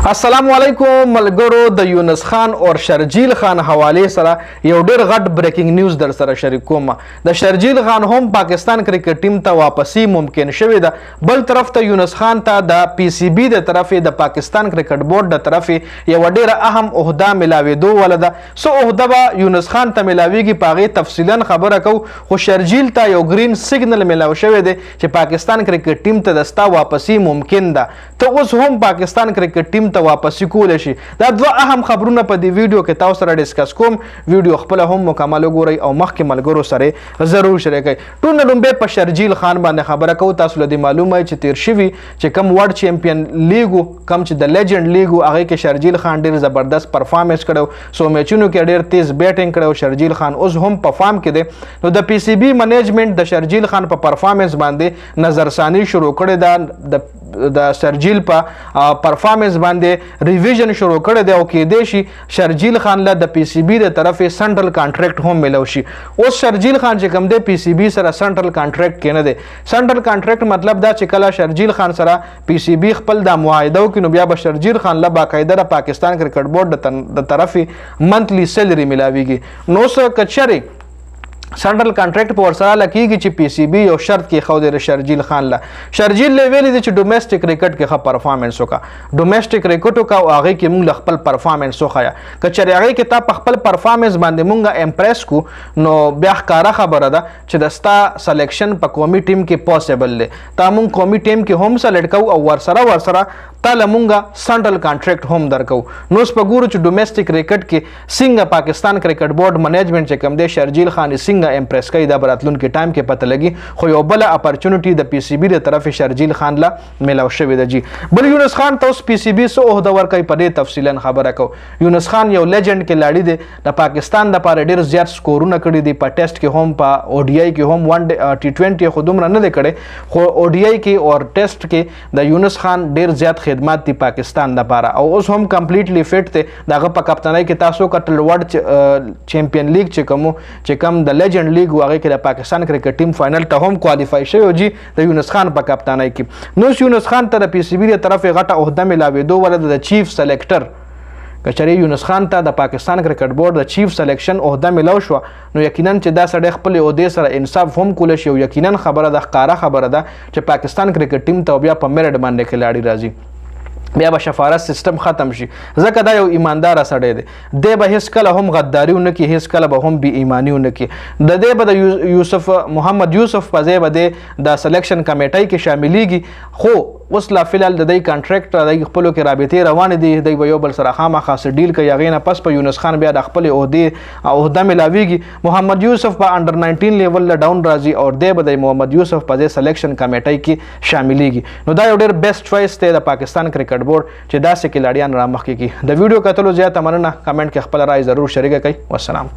السلام علیکم ملګرو، د یونس خان او شرجیل خان حواله سره یو ډیر غټ بریکینګ نیوز در سره شریک کوم. د شرجیل خان هم پاکستان کرکټ ټیم ته واپسی ممکن شوې ده، بل طرف ته یونس خان ته د پی سی بی د طرفې د پاکستان کرکټ بورډ د طرفې یو ډیره اهم عہده ملاوېدو ولده. سو عہده به یونس خان ته ملاویږي، په هغې تفصیلا خبره کوو، خو شرجیل ته یو گرین سیګنل ملاو شوی دی چې پاکستان کرکټ ټیم ته د ستا واپسی ممکن ده. ته اوس هم پاکستان کرکټ ټیم ته واپسی کولی شي. دا دوه اهم خبرونه په دې ویډیو کې تاسو سره ډسکس کوم. ویډیو خپله هم مکمل وګورئ او مخکې ملګرو سره ضرور شریکئ. ټول نه لومبی په شرجیل خان باندې خبره کوو. تاسو له دې معلومه چې تیر شوي چې کوم ورلډ چیمپئن لیګ و، کوم چې د لیجنډ لیګ و، هغې کې شرجیل خان ډېر زبردست پرفارمنس کړی، سو میچونو کې ډېر تیز بیټینګ کړی. شرجیل خان اوس هم په فارم کې دی. نو د پی سی بی منیجمنټ د شرجیل خان په پرفارمنس باندې نظرثاني شروع کړې ده. د شرجیل په پرفارمنس باندې ریویژن شروع کړی دی او کېدای شي شرجیل خان له د پی سی بی د طرفې سنټرل کانټریکټ هم میلو شي. اوس شرجیل خان چې کوم دی پی سی بی سره سنټرل کانټریکټ کې نه دی. سنټرل کانټریکټ مطلب دا چې کله شرجیل خان سره پی سی بی خپل د معاهده وکړي، نو بیا به شرجیل خان له باقاعده د پاکستان کرکټ بورډ د طرفې منتلی سیلري میلاویږي. نو څه که چېرې سنټرل کانټریکټ په ورسره لکېږي چې پی سی بی یو شرط کې خو د شرجیل خان له شرجیل له ویلي دی چې ډومېسټک کرکټ کې ښه پرفارمنس وکړه، ډومېسټک کرکټ وکړه او هغې کې موږ له خپل پرفارمنس وښیه. که چېرې هغې کې تا په خپل پرفارمنس باندې موږ امپریس کړو، نو بیا ښکاره خبره ده چې د ستا سلیکشن په قومي ټیم کې پاسبل دی. تا موږ قومي ټیم کې هم سلیکټ کوو او ورسره تا له موږ سنټرل کانټریکټ هم درکو. نو اوس په ګورو چې ډومېسټک کرکټ کې څنګه پاکستان کرکټ بورډ منیجمنټ چې کوم دی شرجیل خان څنګه امپریس کوي، دا به راتلونکي ټایم کې پته لګي. خو یو بله اپرچونټي د پی سی بی د طرفې شرجیل خان له میلاو شوې ده. جی بل یونس خان ته اوس پی سی بی څه عہده ورکوي په دې تفصیلا خبره کوو. یونس خان یو لیجنډ کلاړي دی، د پاکستان دپاره ډېر زیات سکورونه کړي دي، په ټیسټ کې هم په او ډي آی کې هم ون ټي 20 خو دومره نه دی کړی، خو او ډي آی کې او ټیسټ کې د یونس خان ډېر زیات خدمات دي پاکستان دپاره، او اوس هم کمپلیټلی فټ دی. د هغه په کپتانۍ کې تاسو کتل ورلډ چیمپئن لیګ چې کوم د لیجنډ لیګ هغې کې د پاکستان کرکټ ټیم فائنل ته هم کوالیفای شوی جی د یونس خان په کپتانۍ کې. نو یونس خان ته د پی سی بی د طرفې غټه عہده ملاوېدو ولده د چیف سلیکټر. که چېرې یونس خان ته د پاکستان کرکټ بورډ د چیف سلیکشن عہده ملاو شوه، نو یقینا چې دا سړی خپلې عہدې سره انصاف هم کولی شي، او یقینا خبره ده، ښکاره خبره ده چې پاکستان کرکټ ټیم ته بیا په میرټ باندې کلاړي راځي، بیا به شفارت سیستم ختم شي. ځکه دا یو ایمانداره سړی دی، دی به هیڅ کله هم غداري ونه کړي، هیڅ کله به هم بې ایماني ونه کړي. د دی به د محمد یوسف په ځای به دی د سلیکشن کمیټۍ کې شاملیږي. خو اوس لا فلحال د دی کانټریکټ د خپلو کې رابطې روانې دي، دی به یو بل سره خامخا څه ډیل کوي. هغې نه پس په یونس خان بیا د خپلې عہده ملاویږي. محمد یوسف په انډر 19 لیول له ډاون راځي او دی به د محمد یوسف په ځای سلیکشن کمیټۍ کې شاملیږي. نو دا یو ډېر بیسټ چوایس دی د پاکستان کرکټ بورډ چې داسې کلاړیان رامخکې کړي. د ویډیو کتلو زیاته مننه. کمنټ کې خپل رائے ضرور شریکه کړئ. والسلام.